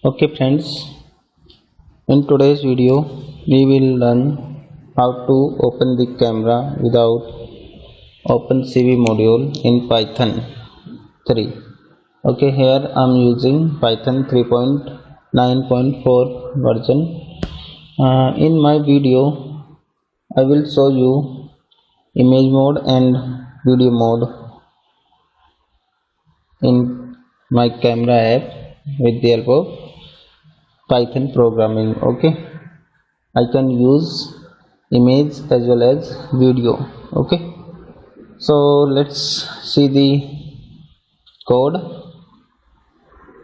Okay friends, in today's video we will learn how to open the camera without open CV module in Python 3. Okay, here I am using Python 3.9.4 version. In my video I will show you image mode and video mode in my camera app with the help of Python programming. Okay, I can use image as well as video. Okay, so let's see the code.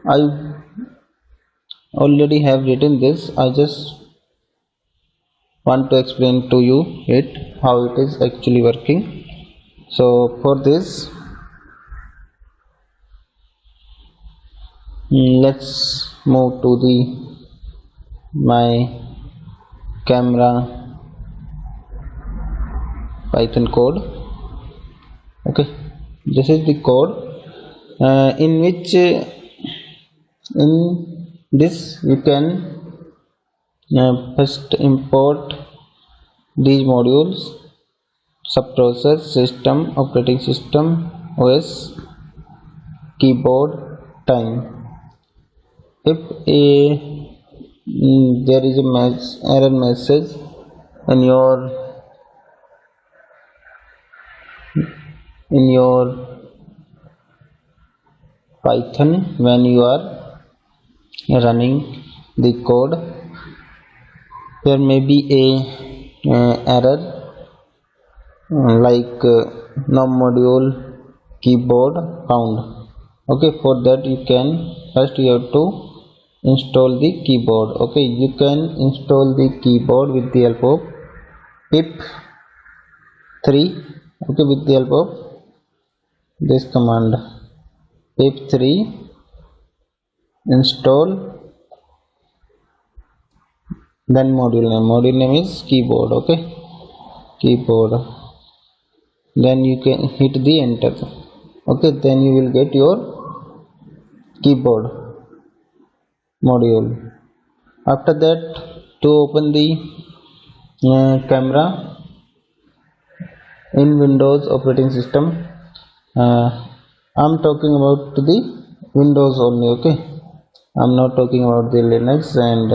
I already have written this. I just want to explain to you how it is actually working. So for this, let's move to the my camera Python code. Okay, this is the code in which in this you can first import these modules: subprocess, system, operating system, OS, keyboard, time. If there is a error message in your Python when you are running the code, there may be a error like no module keyboard found. Okay, for that you have to install the keyboard. Okay, you can install the keyboard with the help of pip3. Okay, with the help of this command pip3 install, then module name is keyboard. Okay, keyboard, then you can hit the enter. Okay, then you will get your keyboard module. After that, to open the camera in Windows operating system, I'm talking about the Windows only. Okay, I'm not talking about the Linux and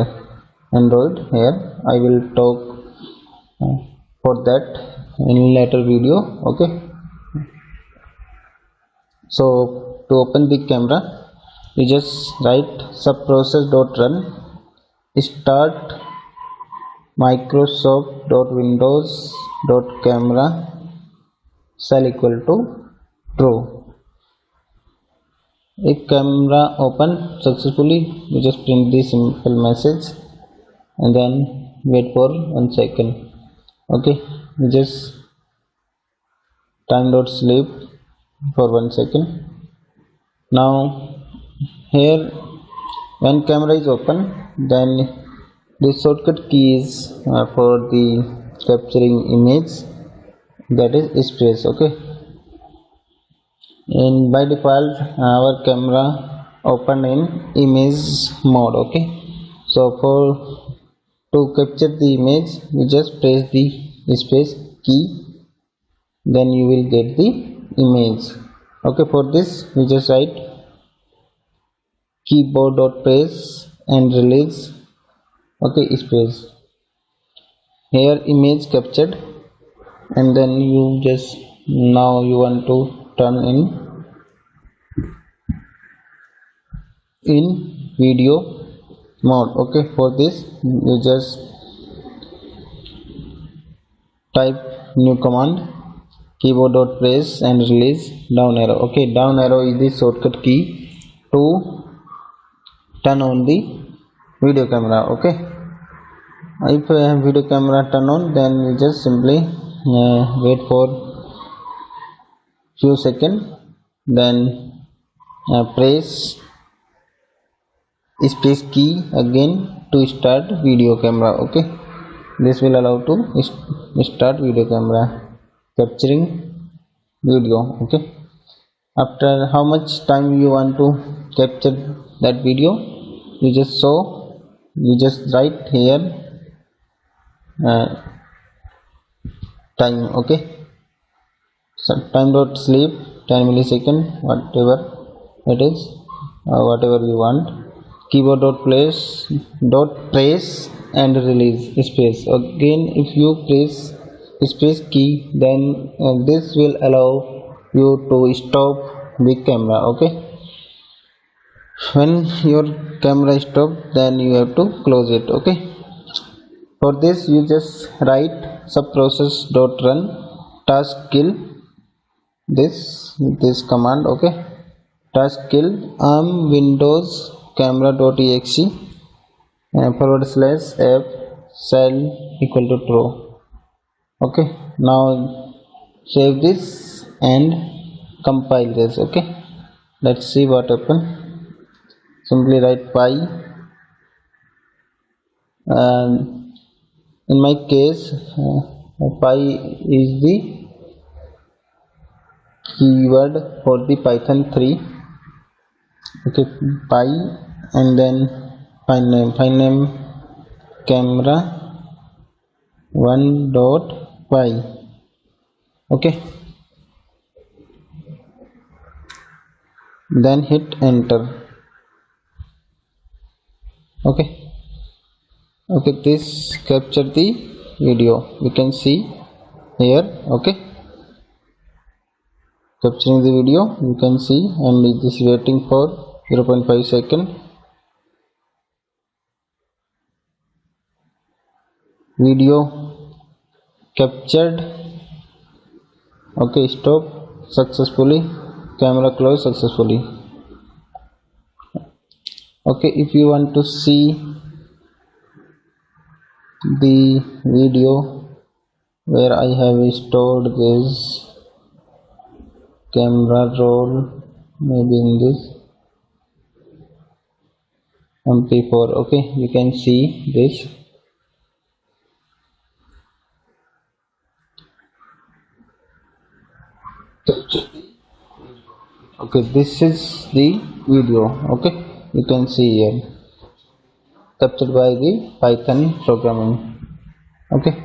Android. Here I will talk for that in later video. Okay, so to open the camera, you just write subprocess.run start microsoft.windows.camera shell equal to true. If camera open successfully, you just print the simple message and then wait for 1 second. Okay, you just time.sleep for 1 second. Now here, when camera is open, then the shortcut keys for the capturing image, that is space. Okay, and by default our camera open in image mode. Okay, so to capture the image, you just press the space key, then you will get the image. Okay, for this we just write keyboard.press and release. Okay, space. Here image captured, and then you just now you want to turn in video mode. Okay, for this you just type new command keyboard.press and release down arrow. Okay, down arrow is the shortcut key to turn on the video camera. Okay, if video camera turn on, then you just simply wait for few seconds, then press space key again to start video camera. Okay, this will allow to start video camera capturing video. Okay, after how much time you want to capture that video, you just show, you just write here uh, time. Okay, so time dot sleep 10 millisecond, whatever it is, whatever you want. Keyboard dot place dot press and release space. Again, if you press space key, then this will allow you to stop the camera. Okay, when your camera stop, then you have to close it. Okay, for this you just write subprocess dot run task kill this command. Okay, task kill windows camera dot exe forward slash f cell equal to true. Okay, now save this and compile this. Okay, let's see what happen. Simply write pi, and in my case pi is the keyword for the python 3. Okay, pi, and then file name camera 1 dot pi. Okay, then hit enter. Okay, okay, this capture the video, you can see here. Okay, capturing the video, you can see, and it is waiting for 0.5 second. Video captured. Okay, stop successfully, camera closed successfully. Okay, if you want to see the video where I have stored this camera roll, maybe in this mp4. Okay, you can see this. Okay, this is the video. Okay, you can see here, captured by the python programming. Okay.